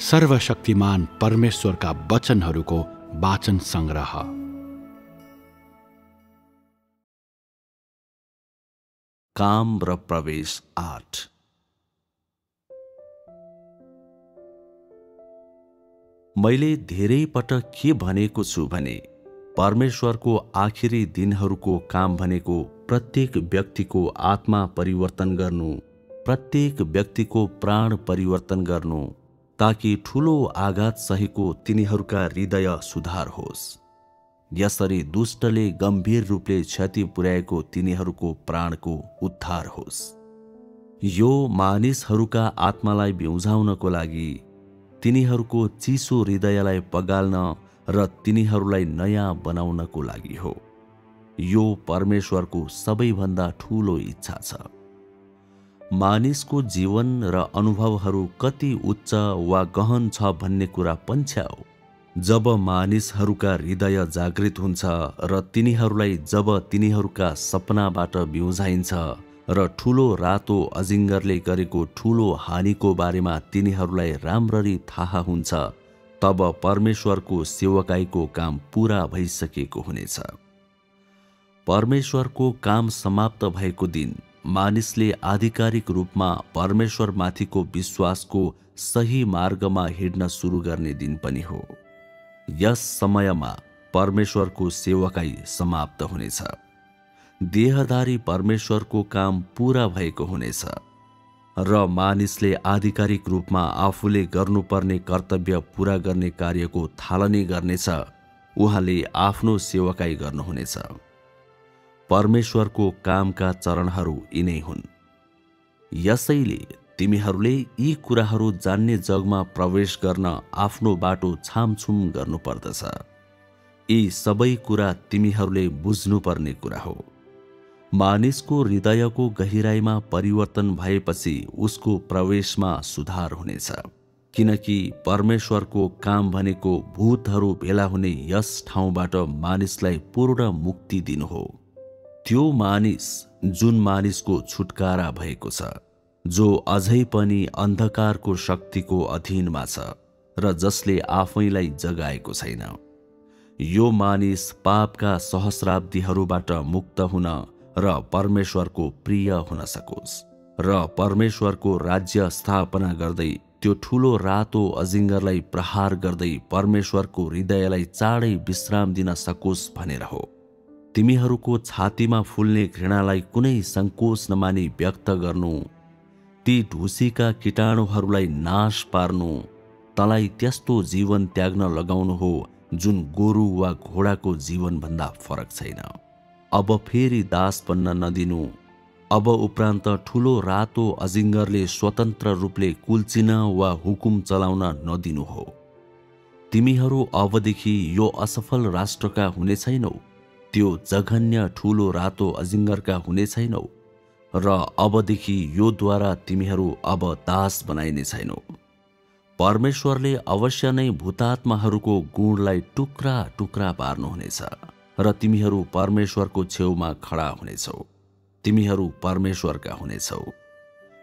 सर्वशक्तिमान परमेश्वरका वचनहरूको वाचन संग्रह। काम र प्रवेश 8। मैले धेरै पटक के भनेको छु भने परमेश्वरको आखिरी दिनहरूको काम भनेको प्रत्येक व्यक्तिको आत्मा परिवर्तन गर्नु, प्रत्येक व्यक्तिको प्राण परिवर्तन गर्नु, ताकि ठूलो आघात सहेको तिनीहरूका हृदय सुधार होस्। यसरी दुष्टले गम्भीर रूपले क्षति पुर्याएको तिनीहरूको प्राणको उद्धार होस्। यो मानिसहरूका आत्मालाई बिउझाउनको लागि, तिनीहरूको चिसो हृदयलाई पगाल्न र तिनीहरूलाई नयाँ बनाउनको लागि हो। यो परमेश्वरको सबैभन्दा ठूलो इच्छा छ। मानिसको जीवन र अनुभवहरू कति उच्च वा गहन छ भन्ने कुरा पन्छ्याउ जब मानिसहरूका हृदय जागृत हुन्छ र तिनीहरूलाई जब तिनीहरूका सपनाबाट बिउझाइन्छ र ठूलो रातो अजिङ्गरले गरेको ठूलो हानिको बारेमा तिनीहरूलाई राम्ररी थाहा हुन्छ, तब परमेश्वरको सेवकाईको काम पूरा भइसकेको हुनेछ। परमेश्वरको काम समाप्त भएको दिन मानिसले आधिकारिक रूपमा परमेश्वरमाथिको विश्वासको सही मार्गमा हिँड्न सुरु गर्ने दिन पनि हो। यस समयमा परमेश्वरको सेवकाई समाप्त हुनेछ। देहधारी परमेश्वरको काम पूरा भएको हुनेछ र मानिसले आधिकारिक रूपमा आफूले गर्नुपर्ने कर्तव्य पूरा गर्ने कार्यको थालनी गर्नेछ। उहाँले आफ्नो सेवकाई गर्नुहुनेछ। परमेश्वरको कामका चरणहरू यिनै हुन्। यसैले तिमीहरूले यी कुराहरू जान्ने जगमा प्रवेश गर्न आफ्नो बाटो छामछुम गर्नुपर्दछ। यी सबै कुरा तिमीहरूले बुझ्नुपर्ने कुरा हो। मानिसको हृदयको गहिराईमा परिवर्तन भएपछि उसको प्रवेशमा सुधार हुनेछ, किनकि परमेश्वरको काम भनेको भूतहरू भेला हुने यस ठाउँबाट मानिसलाई पूर्ण मुक्ति दिनु हो। त्यो मानिस जुन मानिसको छुटकारा भएको छ, जो अझै पनि अन्धकारको शक्तिको अधीनमा छ र जसले आफैलाई जगाएको छैन। यो मानिस पापका सहस्राब्दीहरूबाट मुक्त हुन र परमेश्वरको प्रिय हुन सकोस् र परमेश्वरको राज्य स्थापना गर्दै त्यो ठूलो रातो अजिङ्गरलाई प्रहार गर्दै परमेश्वरको हृदयलाई चाँडै विश्राम दिन सकोस् भनेर हो। तिमीहरूको छातीमा फुल्ने घृणालाई कुनै संकोच नमानी व्यक्त गर्नु, ती ढुसीका कीटाणुहरूलाई नाश पार्नु, तँलाई त्यस्तो जीवन त्याग्न लगाउनु हो जुन गोरु वा घोडाको जीवनभन्दा फरक छैन। अब फेरि दास बन्न नदिनु। अब उपरान्त ठूलो रातो अजिङ्गरले स्वतन्त्र रूपले कुल्चिन वा हुकुम चलाउन नदिनु हो। तिमीहरू अबदेखि यो असफल राष्ट्रका हुने छैनौ, त्यो जघन्य ठूलो रातो अजिङ्गरका हुने छैनौ र अबदेखि योद्वारा तिमीहरू अब दास बनाइने छैनौ। परमेश्वरले अवश्य नै भूतात्माहरूको गुणलाई टुक्रा टुक्रा पार्नुहुनेछ र तिमीहरू परमेश्वरको छेउमा खडा हुनेछौ। तिमीहरू परमेश्वरका हुनेछौ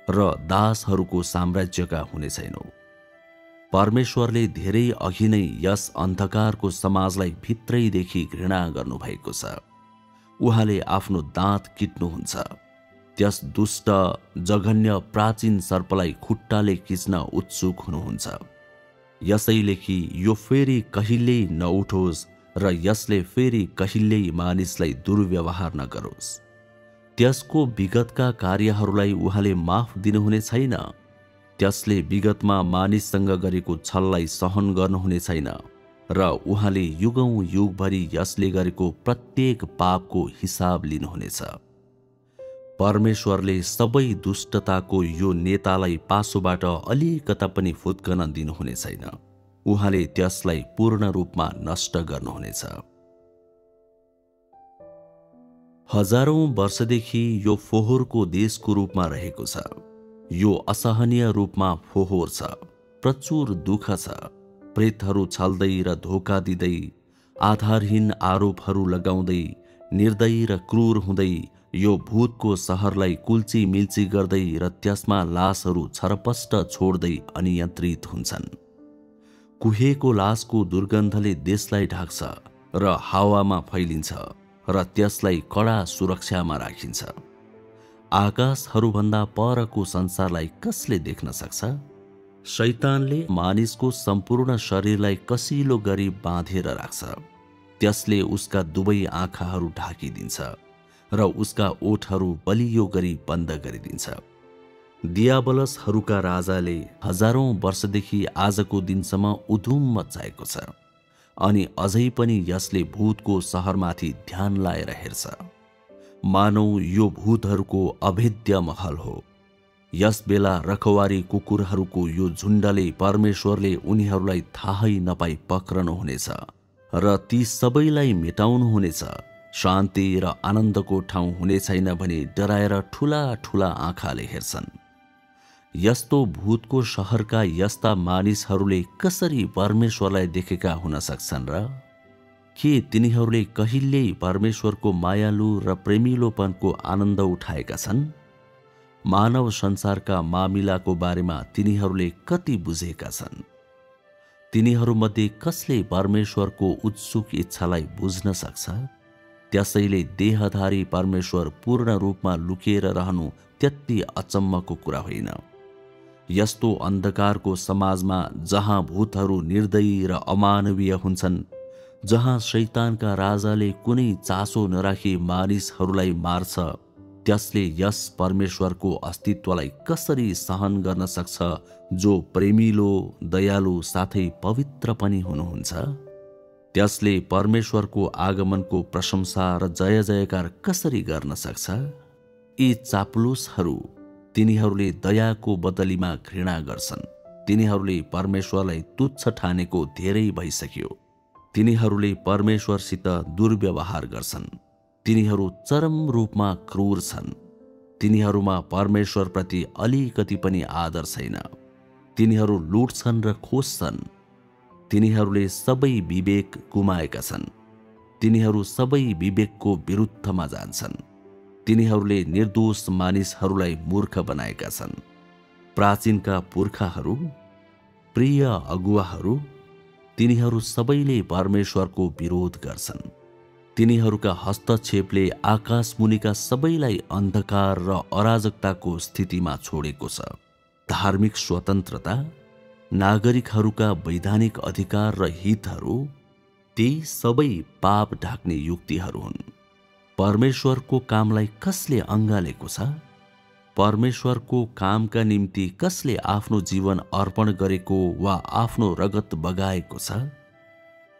र दासहरूको साम्राज्यका हुने छैनौ। परमेश्वरले धेरै अघि नै यस अन्धकारको समाजलाई भित्रैदेखि घृणा गर्नुभएको छ। उहाँले आफ्नो दाँत किट्नुहुन्छ। त्यस दुष्ट जघन्य प्राचीन सर्पलाई खुट्टाले खिच्न उत्सुक हुनुहुन्छ। यसैले कि यो फेरि कहिल्यै नउठोस् र यसले फेरि कहिल्यै मानिसलाई दुर्व्यवहार नगरोस्। त्यसको विगतका कार्यहरूलाई उहाँले माफ दिनुहुने छैन। त्यसले विगतमा मानिससँग गरेको छललाई सहन गर्नुहुने छैन र उहाँले युगौं युगभरि यसले गरेको प्रत्येक पापको हिसाब लिनुहुनेछ। परमेश्वरले सबै दुष्टताको यो नेतालाई पासोबाट अलिकता पनि फुत्कन दिनुहुने छैन। उहाँले त्यसलाई पूर्ण रूपमा नष्ट गर्नुहुनेछ। हजारौं वर्षदेखि यो फोहोरको देशको रूपमा रहेको छ। यो असहनीय रूपमा फोहोर छ। प्रचुर दुःख छ। प्रेतहरू छल्दै र धोका दिँदै, आधारहीन आरोपहरू लगाउँदै, निर्दयी र क्रूर हुँदै यो भूतको सहरलाई कुल्ची मिल्ची गर्दै र त्यसमा लासहरू छरपष्ट छोड्दै अनियन्त्रित हुन्छन्। कुहेको लासको दुर्गन्धले देशलाई ढाक्छ र हावामा फैलिन्छ र त्यसलाई कडा सुरक्षामा राखिन्छ। आकाशहरूभन्दा परको संसारलाई कसले देख्न सक्छ? शैतानले मानिसको सम्पूर्ण शरीरलाई कसिलो गरी बाँधेर राख्छ। त्यसले उसका दुवै आँखाहरू ढाकिदिन्छ र उसका ओठहरू बलियो गरी बन्द गरिदिन्छ। दियाबलसहरूका राजाले हजारौं वर्षदेखि आजको दिनसम्म उधुम मचाएको छ अनि अझै पनि यसले भूतको सहरमाथि ध्यान लाएर हेर्छ। मानौ यो भूतहरूको अभेद्य महल हो। यस बेला रखवारी कुकुरहरूको यो झुण्डले परमेश्वरले उनीहरूलाई थाहै नपाई पक्रनुहुनेछ र ती सबैलाई मेटाउनुहुनेछ। शान्ति र आनन्दको ठाउँ हुने छैन भने डराएर ठूला ठूला आँखाले हेर्छन्। यस्तो भूतको शहरका यस्ता मानिसहरूले कसरी परमेश्वरलाई देखेका हुन सक्छन् र? के तिनीहरूले कहिल्यै परमेश्वरको मायालु र प्रेमिलोपनको आनन्द उठाएका छन्? मानव संसारका मामिलाको बारेमा तिनीहरूले कति बुझेका छन्? तिनीहरूमध्ये कसले परमेश्वरको उत्सुक इच्छालाई बुझ्न सक्छ? त्यसैले देहधारी परमेश्वर पूर्ण रूपमा लुकेर रहनु त्यति अचम्मको कुरा होइन। यस्तो अन्धकारको समाजमा जहाँ भूतहरू निर्दयी र अमानवीय हुन्छन्, जहाँ शैतानका राजाले कुनै चासो नराखी मानिसहरूलाई मार्छ, त्यसले यस परमेश्वरको अस्तित्वलाई कसरी सहन गर्न सक्छ जो प्रेमिलो, दयालु साथै पवित्र पनि हुनुहुन्छ? त्यसले परमेश्वरको आगमनको प्रशंसा र जय जयकार कसरी गर्न सक्छ? यी चाप्लुसहरू, तिनीहरूले दयाको बदलीमा घृणा गर्छन्। तिनीहरूले परमेश्वरलाई तुच्छ ठानेको धेरै भइसक्यो। तिनीहरूले परमेश्वरसित दुर्व्यवहार गर्छन्। तिनीहरू चरम रूपमा क्रूर छन्। तिनीहरूमा परमेश्वरप्रति अलिकति पनि आदर छैन। तिनीहरू लुट्छन् र खोज्छन्। तिनीहरूले सबै विवेक गुमाएका छन्। तिनीहरू सबै विवेकको विरुद्धमा जान्छन्। तिनीहरूले निर्दोष मानिसहरूलाई मूर्ख बनाएका छन्। प्राचीनका पुर्खाहरू, प्रिय अगुवाहरू, तिनीहरू सबैले परमेश्वरको विरोध गर्छन्। तिनीहरूका हस्तक्षेपले आकाशमुनिका सबैलाई अन्धकार र अराजकताको स्थितिमा छोडेको छ। धार्मिक स्वतन्त्रता, नागरिकहरूका वैधानिक अधिकार र हितहरू, ती सबै पाप ढाक्ने युक्तिहरू हुन्। परमेश्वरको कामलाई कसले अँगालेको छ? परमेश्वरको कामका निम्ति कसले आफ्नो जीवन अर्पण गरेको वा आफ्नो रगत बगाएको छ?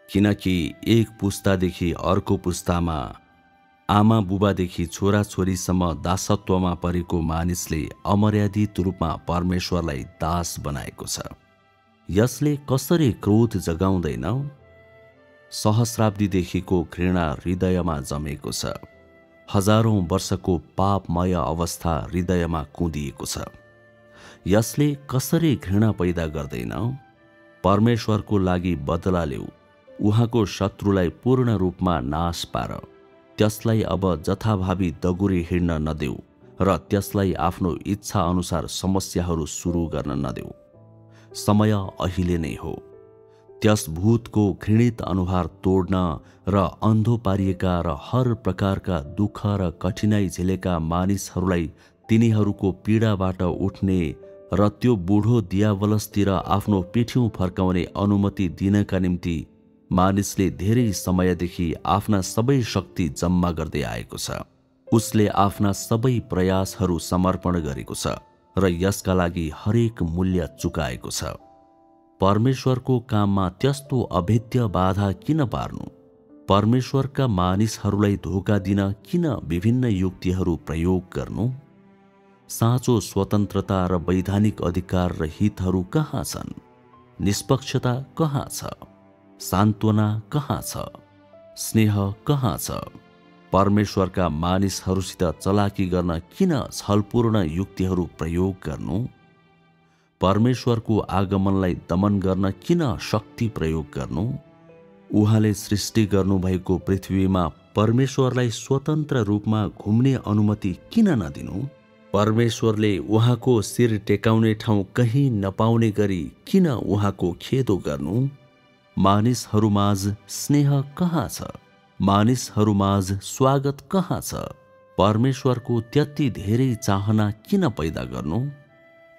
किनकि एक पुस्तादेखि अर्को पुस्तामा, आमा बुबादेखि छोरा छोरीसम्म दासत्वमा परेको मानिसले अमर्यादित रूपमा परमेश्वरलाई दास बनाएको छ। यसले कसरी क्रोध जगाउँदैन? सहस्राब्दीदेखिको घृणा हृदयमा जमेको छ। हजारौं वर्षको पापमय अवस्था हृदयमा कुँदिएको छ। यसले कसरी घृणा पैदा गर्दैन? परमेश्वरको लागि बदला लेऊ। उहाँको शत्रुलाई पूर्ण रूपमा नाश पार। त्यसलाई अब जथाभावी दगुरी हिँड्न नदेऊ र त्यसलाई आफ्नो इच्छा अनुसार समस्याहरू सुरु गर्न नदेऊ। समय अहिले नै हो। त्यस भूतको घृणित अनुहार तोड्न र अन्धो पारिएका र हर प्रकारका दुःख र कठिनाई झेलेका मानिसहरूलाई तिनीहरूको पीडाबाट उठ्ने र त्यो बुढो दियावलसतिर आफ्नो पिठ्यौँ फर्काउने अनुमति दिनका निम्ति मानिसले धेरै समयदेखि आफ्ना सबै शक्ति जम्मा गर्दै आएको छ। उसले आफ्ना सबै प्रयासहरू समर्पण गरेको छ र यसका लागि हरेक मूल्य चुकाएको छ। परमेश्वरको काममा त्यस्तो अभेद्य बाधा किन पार्नु? परमेश्वरका मानिसहरूलाई धोका दिन किन विभिन्न युक्तिहरू प्रयोग गर्नु? साँचो स्वतन्त्रता र वैधानिक अधिकार र हितहरू कहाँ छन्? निष्पक्षता कहाँ छ? सान्त्वना कहाँ छ? स्नेह कहाँ छ? परमेश्वरका मानिसहरूसित चलाकी गर्न किन छलपूर्ण युक्तिहरू प्रयोग गर्नु? परमेश्वरको आगमनलाई दमन गर्न किन शक्ति प्रयोग गर्नु? उहाँले सृष्टि गर्नुभएको पृथ्वीमा परमेश्वरलाई स्वतन्त्र रूपमा घुम्ने अनुमति किन नदिनु? परमेश्वरले उहाँको शिर टेकाउने ठाउँ कहीँ नपाउने गरी किन उहाँको खेदो गर्नु? मानिसहरूमाझ स्नेह कहाँ छ? मानिसहरूमाझ स्वागत कहाँ छ? परमेश्वरको त्यति धेरै चाहना किन पैदा गर्नु?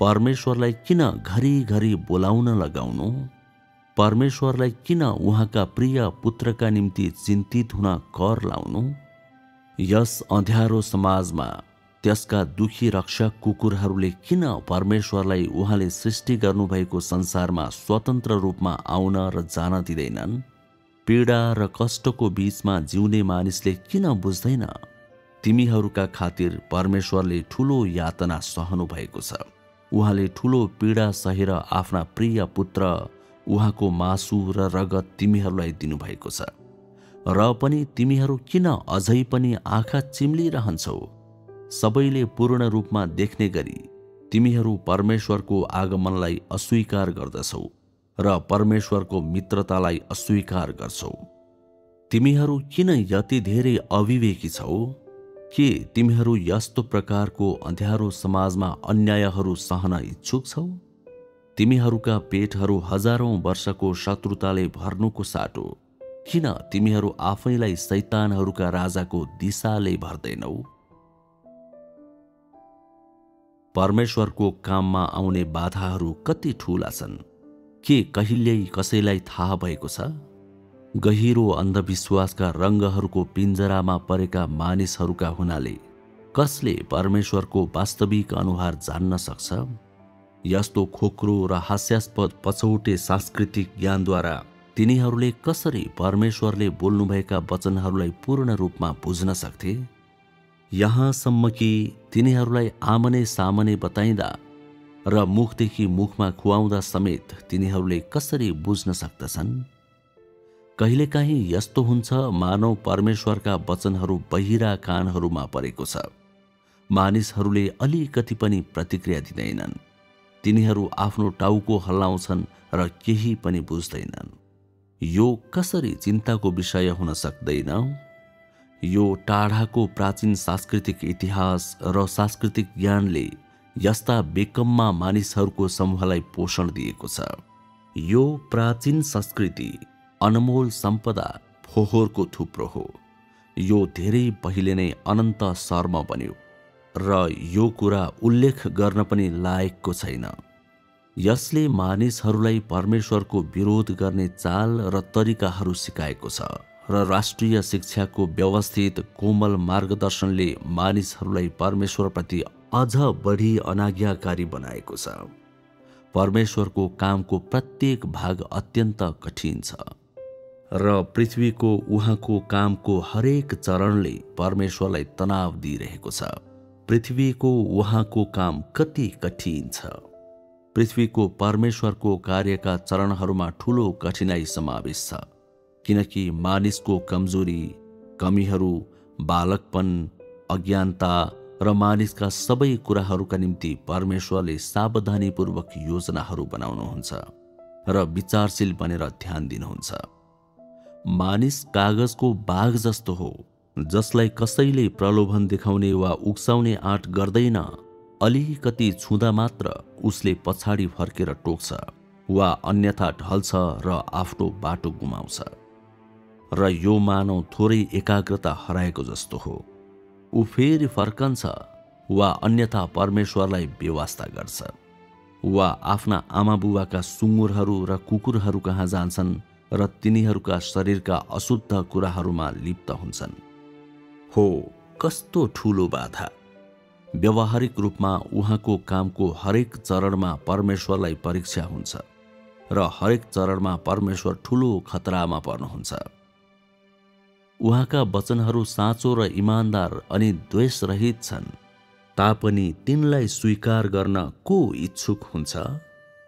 परमेश्वरलाई किन घरिघरि बोलाउन लगाउनु? परमेश्वरलाई किन उहाँका प्रिय पुत्रका निम्ति चिन्तित हुन कर लाउनु? यस अँध्यारो समाजमा त्यसका दुखी रक्षक कुकुरहरूले किन परमेश्वरलाई उहाँले सृष्टि गर्नुभएको संसारमा स्वतन्त्र रूपमा आउन र जान दिँदैनन्? पीडा र कष्टको बीचमा जिउने मानिसले किन बुझ्दैन? तिमीहरूका खातिर परमेश्वरले ठूलो यातना सहनु भएको छ। उहाँले ठूलो पीडा सहेर आफ्ना प्रिय पुत्र उहाँको मासु र रगत तिमीहरूलाई दिनुभएको छ। र पनि तिमीहरू किन अझै पनि आँखा चिम्लिरहन्छौ? सबैले पूर्ण रूपमा देख्ने गरी तिमीहरू परमेश्वरको आगमनलाई अस्वीकार गर्दछौ र परमेश्वरको मित्रतालाई अस्वीकार गर्छौ। तिमीहरू किन यति धेरै अविवेकी छौ? के तिमीहरू यस्तो प्रकारको अँध्यारो समाजमा अन्यायहरू सहन इच्छुक छौ? तिमीहरूका पेटहरू हजारौं वर्षको शत्रुताले भर्नुको साटो किन तिमीहरू आफैलाई शैतानहरूका राजाको दिशाले भर्दैनौ? परमेश्वरको काममा आउने बाधाहरू कति ठूला छन्, के कहिल्यै कसैलाई थाहा भएको छ? गहिरो अन्धविश्वासका रङ्गहरूको पिञ्जरामा परेका मानिसहरूका हुनाले कसले परमेश्वरको वास्तविक अनुहार जान्न सक्छ? यस्तो खोक्रो र हास्यास्पद पछौटे सांस्कृतिक ज्ञानद्वारा तिनीहरूले कसरी परमेश्वरले बोल्नुभएका वचनहरूलाई पूर्ण रूपमा बुझ्न सक्थे? यहाँसम्म कि तिनीहरूलाई आमने सामने बताइँदा र मुखदेखि मुखमा खुवाउँदा समेत तिनीहरूले कसरी बुझ्न सक्दछन्? कहिलेकाहीँ यस्तो हुन्छ मानव परमेश्वरका वचनहरू बहिरा कानहरूमा परेको छ। मानिसहरूले अलिकति पनि प्रतिक्रिया दिँदैनन्। तिनीहरू आफ्नो टाउको हल्लाउँछन् र केही पनि बुझ्दैनन्। यो कसरी चिन्ताको विषय हुन सक्दैन? यो टाढाको प्राचीन सांस्कृतिक इतिहास र सांस्कृतिक ज्ञानले यस्ता बेकममा मानिसहरूको समूहलाई पोषण दिएको छ। यो प्राचीन संस्कृति अनमोल सम्पदा फोहोरको थुप्रो हो। यो धेरै पहिले नै अनन्त शर्म बन्यो र यो कुरा उल्लेख गर्न पनि लायकको छैन। यसले मानिसहरूलाई परमेश्वरको विरोध गर्ने चाल र तरिकाहरू सिकाएको छ र राष्ट्रिय शिक्षाको व्यवस्थित कोमल मार्गदर्शनले मानिसहरूलाई परमेश्वरप्रति अझ बढी अनाज्ञाकारी बनाएको छ। परमेश्वरको कामको प्रत्येक भाग अत्यन्त कठिन छ र पृथ्वीको उहाँको कामको हरेक चरणले परमेश्वरलाई तनाव दिइरहेको छ। पृथ्वीको उहाँको काम कति कठिन छ। पृथ्वीको परमेश्वरको कार्यका चरणहरूमा ठूलो कठिनाई समावेश छ, किनकि मानिसको कमजोरी, कमीहरू, बालकपन, अज्ञानता र मानिसका सबै कुराहरूका निम्ति परमेश्वरले सावधानीपूर्वक योजनाहरू बनाउनुहुन्छ र विचारशील बनेर ध्यान दिनुहुन्छ। मानिस कागजको बाघ जस्तो हो, जसलाई कसैले प्रलोभन देखाउने वा उक्साउने आँट गर्दैन। अलिकति छुँदा मात्र उसले पछाडि फर्केर टोक्छ वा अन्यथा ढल्छ र आफ्नो बाटो गुमाउँछ। र यो मानव थोरै एकाग्रता हराएको जस्तो हो। ऊ फेरि फर्कन्छ वा अन्यथा परमेश्वरलाई बेवास्ता गर्छ वा आफ्ना आमाबुवाका सुँगुरहरू र कुकुरहरू कहाँ जान्छन् र तिनीहरूका शरीरका अशुद्ध कुराहरूमा लिप्त हुन्छन्। हो, कस्तो ठूलो बाधा! व्यावहारिक रूपमा उहाँको कामको हरेक चरणमा परमेश्वरलाई परीक्षा हुन्छ र हरेक चरणमा परमेश्वर ठूलो खतरामा पर्नुहुन्छ। उहाँका वचनहरू साँचो र इमानदार अनि द्वेषरहित छन्, तापनि तिनलाई स्वीकार गर्न को इच्छुक हुन्छ?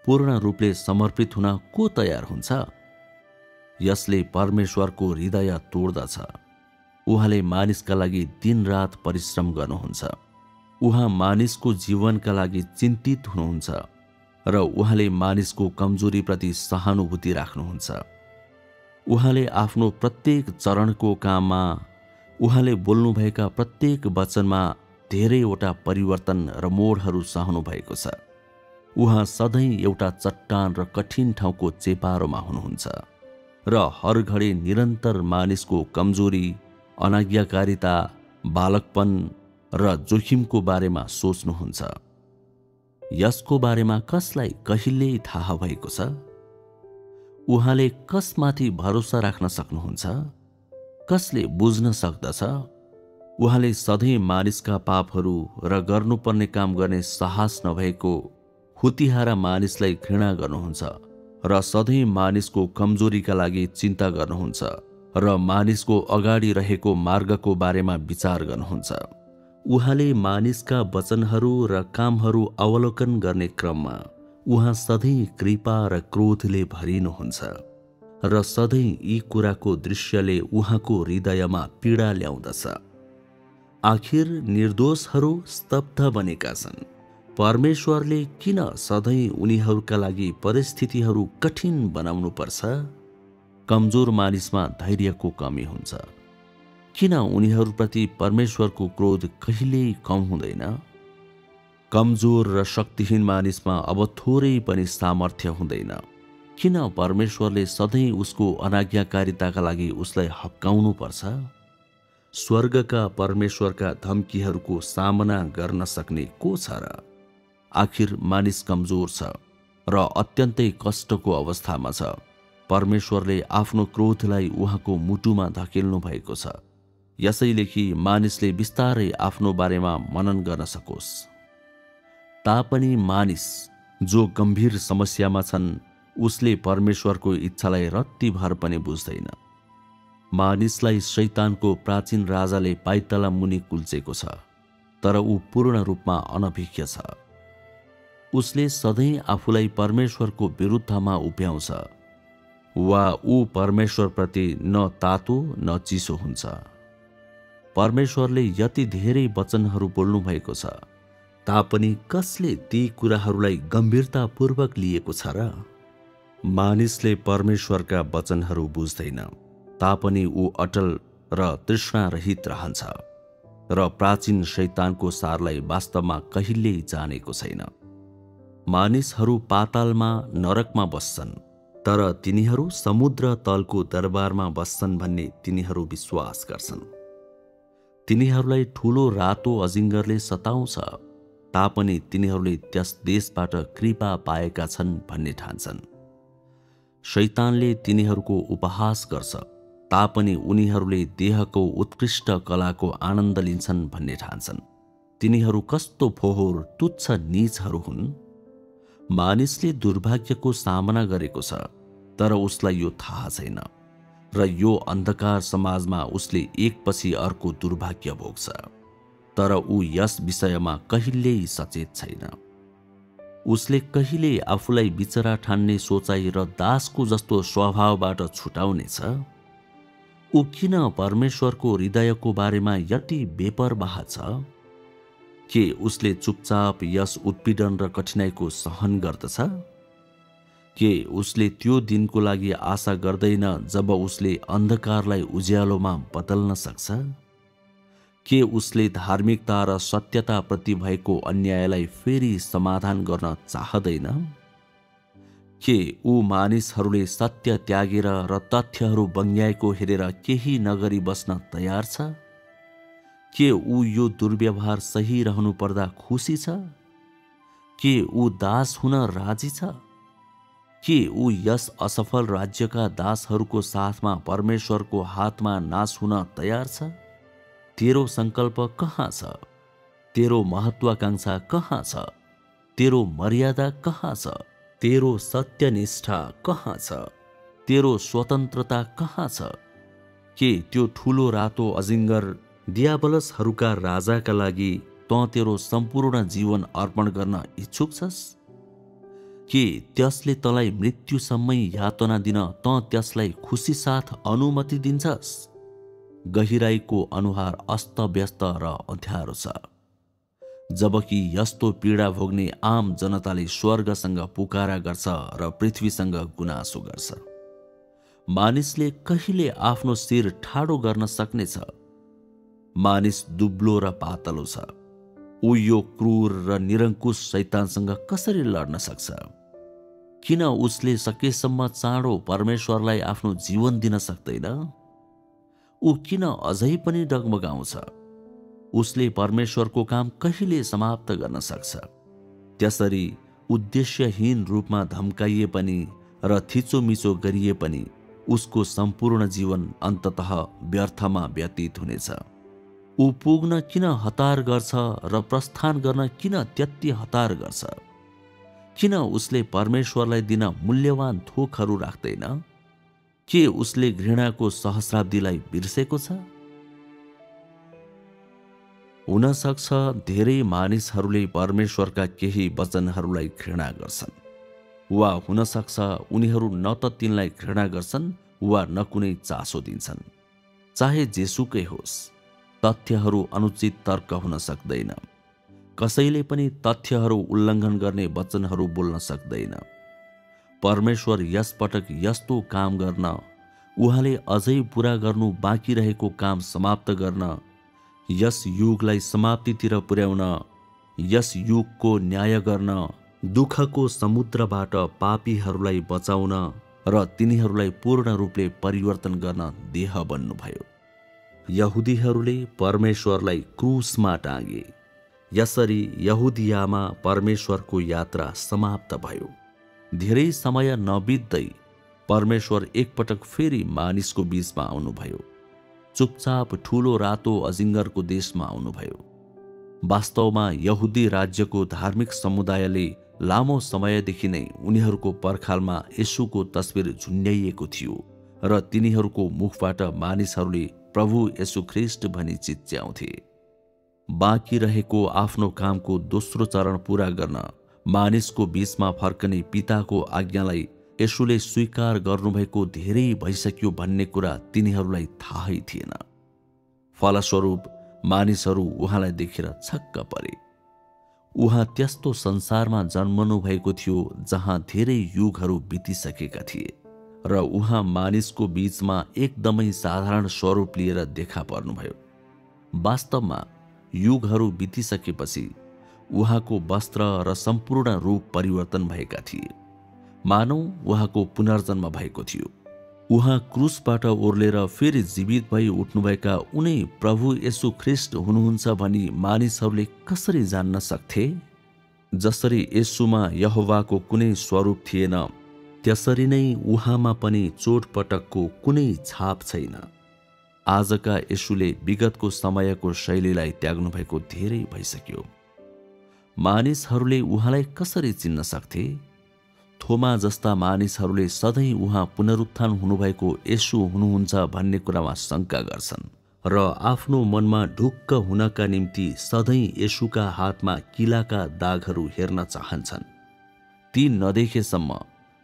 पूर्ण रूपले समर्पित हुन को तयार हुन्छ? यसले परमेश्वरको हृदय तोड्दछ। उहाँले मानिसका लागि दिनरात परिश्रम गर्नुहुन्छ। उहाँ मानिसको जीवनका लागि चिन्तित हुनुहुन्छ र उहाँले मानिसको कमजोरीप्रति सहानुभूति राख्नुहुन्छ। उहाँले आफ्नो प्रत्येक चरणको काममा, उहाँले बोल्नुभएका प्रत्येक वचनमा धेरैवटा परिवर्तन र मोडहरू सहनु भएको छ। उहाँ सधैँ एउटा चट्टान र कठिन ठाउँको चेपारोमा हुनुहुन्छ र हर घडी निरन्तर मानिसको कमजोरी, अनाज्ञाकारिता, बालकपन र जोखिमको बारेमा सोच्नुहुन्छ। यसको बारेमा कसलाई कहिल्यै थाहा भएको छ? उहाँले कसमाथि भरोसा राख्न सक्नुहुन्छ? कसले बुझ्न सक्दछ? उहाँले सधैँ मानिसका पापहरू र गर्नुपर्ने काम गर्ने साहस नभएको हुतिहारा मानिसलाई घृणा गर्नुहुन्छ र सधैँ मानिसको कमजोरीका लागि चिन्ता गर्नुहुन्छ र मानिसको अगाडि रहेको मार्गको बारेमा विचार गर्नुहुन्छ। उहाँले मानिसका वचनहरू र कामहरू अवलोकन गर्ने क्रममा उहाँ सधैँ कृपा र क्रोधले भरिनुहुन्छ र सधैँ यी कुराको दृश्यले उहाँको हृदयमा पीडा ल्याउँदछ। आखिर निर्दोषहरू स्तब्ध बनेका छन्। परमेश्वरले किन सधैँ उनीहरूका लागि परिस्थितिहरू कठिन बनाउनु पर्छ? कमजोर मानिसमा धैर्यको कमी हुन्छ। किन उनीहरूप्रति परमेश्वरको क्रोध कहिल्यै कम हुँदैन? कमजोर र शक्तिहीन मानिसमा अब थोरै पनि सामर्थ्य हुँदैन। किन परमेश्वरले सधैँ उसको अनाज्ञाकारिताका लागि उसलाई हप्काउनु पर्छ? स्वर्गका परमेश्वरका धम्कीहरूको सामना गर्न सक्ने को छ र? आखिर मानिस कमजोर छ र अत्यन्तै कष्टको अवस्थामा छ। परमेश्वरले आफ्नो क्रोधलाई उहाँको मुटुमा धकेल्नु भएको छ, यसैले कि मानिसले बिस्तारै आफ्नो बारेमा मनन गर्न सकोस्। तापनि मानिस जो गम्भीर समस्यामा छन्, उसले परमेश्वरको इच्छालाई रत्ती भर पनि बुझ्दैन। मानिसलाई शैतानको प्राचीन राजाले पाइतला मुनि कुल्चेको छ, तर ऊ पूर्ण रूपमा अनभिज्ञ छ। उसले सधैँ आफूलाई परमेश्वरको विरुद्धमा उभ्याउँछ वा ऊ परमेश्वरप्रति न तातो न चिसो हुन्छ। परमेश्वरले यति धेरै वचनहरू बोल्नु भएको छ, तापनि कसले ती कुराहरूलाई गम्भीरतापूर्वक लिएको छ र? मानिसले परमेश्वरका वचनहरू बुझ्दैन, तापनि ऊ अटल र तृष्णारहित रहन्छ र प्राचीन शैतानको सारलाई वास्तवमा कहिल्यै जानेको छैन। मानिसहरू पातालमा, नरकमा बस्छन्, तर तिनीहरू समुद्र तलको दरबारमा बस्छन् भन्ने तिनीहरू विश्वास गर्छन्। तिनीहरूलाई ठूलो रातो अजिङ्गरले सताउँछ, तापनि तिनीहरूले त्यस देशबाट कृपा पाएका छन् भन्ने ठान्छन्। शैतानले तिनीहरूको उपहास गर्छ, तापनि उनीहरूले देहको उत्कृष्ट कलाको आनन्द लिन्छन् भन्ने ठान्छन्। तिनीहरू कस्तो फोहोर तुच्छ नीचहरू हुन्। मानिसले दुर्भाग्यको सामना गरेको छ, तर उसलाई यो थाहा छैन र यो अन्धकार समाजमा उसले एकपछि अर्को दुर्भाग्य भोग्छ, तर ऊ यस विषयमा कहिल्यै सचेत छैन। उसले कहिले आफूलाई बिचरा ठान्ने सोचाइ र दासको जस्तो स्वभावबाट छुटाउनेछ? ऊ किन परमेश्वरको हृदयको बारेमा यति बेपरवाह छ? के उसले चुपचाप यस उत्पीडन र कठिनाइको सहन गर्दछ? के उसले त्यो दिनको लागि आशा गर्दैन जब उसले अन्धकारलाई उज्यालोमा बदल्न सक्छ? के उसले धार्मिकता र सत्यताप्रति भएको अन्यायलाई फेरि समाधान गर्न चाहदैन? के ऊ मानिसहरूले सत्य त्यागेर र तथ्यहरू बङ्ग्याएको हेरेर केही नगरी बस्न तयार छ? के ऊ यो दुर्व्यवहार सही रहनु पर्दा खुसी छ? के ऊ दास हुन राजी छ? के ऊ यस असफल राज्यका दासहरूको साथमा परमेश्वरको हातमा नाश हुन तयार छ? तेरो संकल्प कहाँ छ? तेरो महत्वाकांक्षा कहाँ छ? तेरो मर्यादा कहाँ छ? तेरो सत्यनिष्ठा कहाँ छ? तेरो स्वतन्त्रता कहाँ छ? के त्यो ठूलो रातो अजिङ्गर दियाबलसहरूका राजाका लागि तँ तेरो सम्पूर्ण जीवन अर्पण गर्न इच्छुक छस्? के त्यसले तँलाई मृत्युसम्मै यातना दिन तँ त्यसलाई खुसी साथ अनुमति दिन्छस्? गहिराईको अनुहार अस्तव्यस्त र अँध्यारो छ, जबकि यस्तो पीडा भोग्ने आम जनताले स्वर्गसँग पुकारा गर्छ र पृथ्वीसँग गुनासो गर्छ। मानिसले कहिले आफ्नो शिर ठाडो गर्न सक्नेछ? मानिस दुब्लो र पातलो छ, ऊ यो क्रूर र निरङ्कुश शैतानसँग कसरी लड्न सक्छ? किन उसले सकेसम्म चाँडो परमेश्वरलाई आफ्नो जीवन दिन सक्दैन? ऊ किन अझै पनि डगमगाउँछ? उसले परमेश्वरको काम कहिले समाप्त गर्न सक्छ? त्यसरी उद्देश्यहीन रूपमा धम्काइए पनि र थिचोमिचो गरिए पनि उसको सम्पूर्ण जीवन अन्ततः व्यर्थमा व्यतीत हुनेछ। ऊ पुग्न किन हतार गर्छ र प्रस्थान गर्न किन त्यति हतार गर्छ? किन उसले परमेश्वरलाई दिन मूल्यवान थोकहरू राख्दैन? के उसले घृणाको सहस्राब्दीलाई बिर्सेको छ? हुन सक्छ धेरै मानिसहरूले परमेश्वरका केही वचनहरूलाई घृणा गर्छन्, वा हुन सक्छ उनीहरू न त तिनलाई घृणा गर्छन् वा न कुनै चासो दिन्छन्। चाहे जेसुकै होस्, तथ्यहरू अनुचित तर्क हुन सक्दैन। कसैले पनि तथ्यहरू उल्लङ्घन गर्ने वचनहरू बोल्न सक्दैन। परमेश्वर यसपटक यस्तो काम गर्न, उहाँले अझै पूरा गर्नु बाँकी रहेको काम समाप्त गर्न, यस युगलाई समाप्तितिर पुर्याउन, यस युगको न्याय गर्न, दुःखको समुद्रबाट पापीहरूलाई बचाउन र तिनीहरूलाई पूर्ण रूपले परिवर्तन गर्न देह बन्नुभयो। यहुदीहरूले परमेश्वरलाई क्रुसमा टाँगे। यसरी यहुदियामा परमेश्वरको यात्रा समाप्त भयो। धेरै समय नबित्दै परमेश्वर एकपटक फेरि मानिसको बीचमा आउनुभयो। चुपचाप ठूलो रातो अजिङ्गरको देशमा आउनुभयो। वास्तवमा यहुदी राज्यको धार्मिक समुदायले लामो समयदेखि नै उनीहरूको पर्खालमा येशूको तस्बिर झुन्ड्याइएको थियो र तिनीहरूको मुखबाट मानिसहरूले प्रभु येशू ख्रीष्ट भनी चिच्याउँथे। बाँकी रहेको आफ्नो कामको दोस्रो चरण पूरा गर्न मानिसको बीचमा फर्कने पिताको आज्ञालाई येशूले स्वीकार गर्नुभएको धेरै भइसक्यो भन्ने कुरा तिनीहरूलाई थाहै थिएन। फलस्वरूप मानिसहरू उहाँलाई देखेर छक्क परे। उहाँ त्यस्तो संसारमा जन्मनु भएको थियो जहाँ धेरै युगहरू बितिसकेका थिए र उहाँ मानिसको बीचमा एकदमै साधारण स्वरूप लिएर देखा पर्नुभयो। वास्तवमा युगहरू बितिसकेपछि उहाँको वस्त्र र सम्पूर्ण रूप परिवर्तन भएका थिए, मानौ उहाँको पुनर्जन्म भएको थियो। उहाँ क्रुसबाट ओर्लेर फेरि जीवित भई उठ्नुभएका उनै प्रभु येशू ख्रीष्ट हुनुहुन्छ भनी मानिसहरूले कसरी जान्न सक्थे? जसरी येशूमा यहोवाको कुनै स्वरूप थिएन, त्यसरी नै उहाँमा पनि चोटपटकको कुनै छाप छैन। आजका येशूले विगतको समयको शैलीलाई त्याग्नु भएको धेरै भइसक्यो। मानिसहरूले उहाँलाई कसरी चिन्न सक्थे? थोमा जस्ता मानिसहरूले सधैँ उहाँ पुनरुत्थान हुनुभएको येशू हुनुहुन्छ भन्ने कुरामा शङ्का गर्छन् र आफ्नो मनमा ढुक्क हुनका निम्ति सधैँ येशूका हातमा किलाका दागहरू हेर्न चाहन्छन्। ती नदेखेसम्म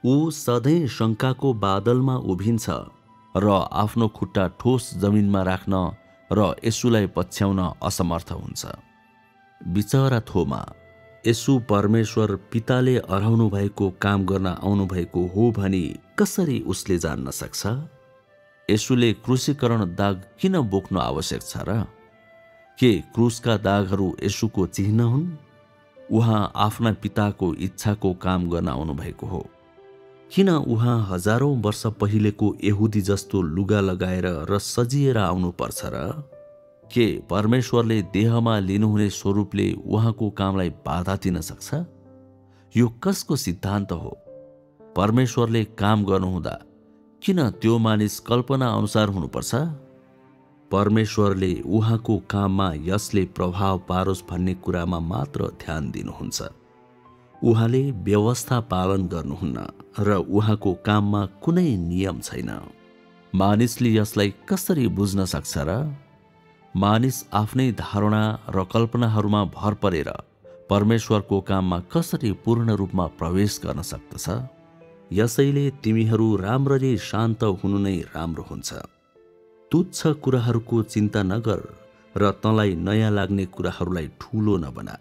ऊ सधैँ शङ्काको बादलमा उभिन्छ र आफ्नो खुट्टा ठोस जमिनमा राख्न र येशूलाई पछ्याउन असमर्थ हुन्छ। बिचरा थोमा येशू परमेश्वर पिताले अराउनु भएको काम गर्न आउनुभएको हो भनी कसरी उसले जान्न सक्छ? येशूले क्रुसीकरण दाग किन बोक्नु आवश्यक छ र? के क्रुसका दागहरू येशूको चिह्न हुन्? उहाँ आफ्ना पिताको इच्छाको काम गर्न आउनुभएको हो। किन उहाँ हजारौं वर्ष पहिलेको यहुदी जस्तो लुगा लगाएर र सजिएर आउनु पर्छ र? के परमेश्वरले देहमा लिनुहुने स्वरूपले उहाँको कामलाई बाधा दिन सक्छ? यो कसको सिद्धान्त हो? परमेश्वरले काम गर्नुहुँदा किन त्यो मानिस कल्पना अनुसार हुनुपर्छ? परमेश्वरले उहाँको काममा यसले प्रभाव पारोस् भन्ने कुरामा मात्र ध्यान दिनुहुन्छ। उहाँले व्यवस्था पालन गर्नुहुन्न र उहाँको काममा कुनै नियम छैन। मानिसले यसलाई कसरी बुझ्न सक्छ र? मानिस आफ्नै धारणा र कल्पनाहरूमा भर परेर परमेश्वरको काममा कसरी पूर्ण रूपमा प्रवेश गर्न सक्दछ? यसैले तिमीहरू राम्ररी शान्त हुनु नै राम्रो हुन्छ। तुच्छ कुराहरूको चिन्ता नगर र तँलाई नयाँ लाग्ने कुराहरूलाई ठूलो नबना।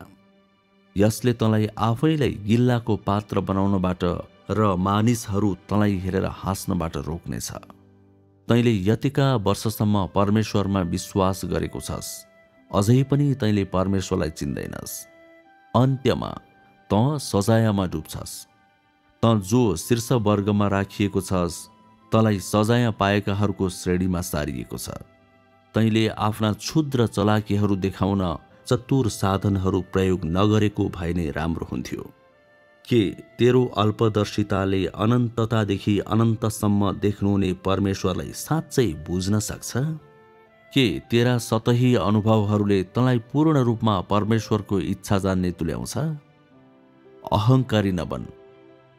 यसले तँलाई आफैलाई गिल्लाको पात्र बनाउनबाट र मानिसहरू तँलाई हेरेर हाँस्नबाट रोक्नेछ। तैँले यतिका वर्षसम्म परमेश्वरमा विश्वास गरेको छस्, अझै पनि तैँले परमेश्वरलाई चिन्दैनस्। अन्त्यमा तँ सजायमा डुब्छस्। तँ जो शीर्ष वर्गमा राखिएको छस्, तँलाई सजाय पाएकाहरूको श्रेणीमा सारिएको छ। तैँले आफ्ना क्षुद्र चलाकीहरू देखाउन चतुर साधनहरू प्रयोग नगरेको भए नै राम्रो हुन्थ्यो। के तेरो अल्पदर्शिताले अनन्ततादेखि अनन्तसम्म देख्नुहुने परमेश्वरलाई साँच्चै बुझ्न सक्छ? के तेरा सतही अनुभवहरूले तँलाई पूर्ण रूपमा परमेश्वरको इच्छा जान्ने तुल्याउँछ? अहङ्कारी नबन।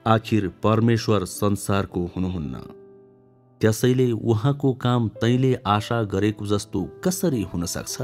आखिर परमेश्वर संसारको हुनुहुन्न, त्यसैले उहाँको काम तैँले आशा गरेको जस्तो कसरी हुन सक्छ?